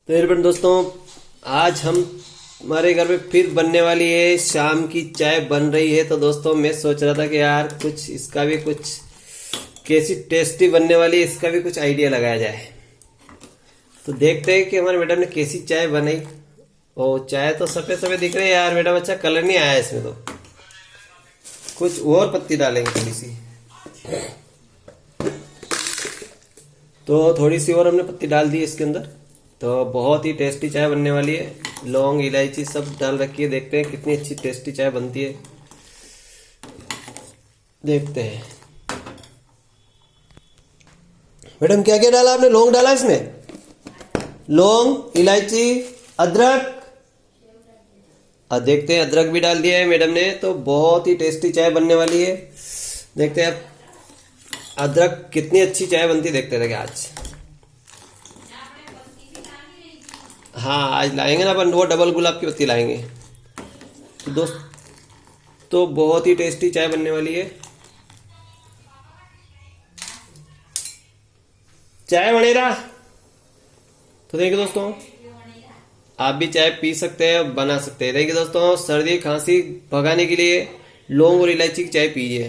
तो एयरबेट दोस्तों, आज हमारे घर में फिर बनने वाली है शाम की चाय बन रही है। तो दोस्तों मैं सोच रहा था कि यार कुछ इसका भी कुछ कैसी टेस्टी बनने वाली है, इसका भी कुछ आइडिया लगाया जाए। तो देखते हैं कि हमारे मैडम ने कैसी चाय बनाई। ओ चाय तो सफेद सफेद दिख रही है यार मैडम, अच्छा कलर नहीं आया इसमें। तो कुछ और पत्ती डालेंगे थोड़ी सी, तो थोड़ी सी और हमने पत्ती डाल दी इसके अंदर। तो बहुत ही टेस्टी चाय बनने वाली है। लौंग इलायची सब डाल रखी है। देखते हैं कितनी अच्छी टेस्टी चाय बनती है, देखते हैं। मैडम क्या क्या डाला आपने? लौंग डाला इसमें, लौंग इलायची अदरक। अब देखते हैं, अदरक भी डाल दिया है मैडम ने। तो बहुत ही टेस्टी चाय बनने वाली है। देखते हैं अब अदरक कितनी अच्छी चाय बनती है, देखते रहेंगे आज। हाँ आज लाएंगे ना अपन, वो डबल गुलाब की पत्ती लाएंगे। तो दोस्त तो बहुत ही टेस्टी चाय बनने वाली है। चाय बनेगा तो देखिए दोस्तों, आप भी चाय पी सकते हैं, बना सकते हैं। देखिए दोस्तों, सर्दी खांसी भगाने के लिए लौंग और इलायची की चाय पीजिए।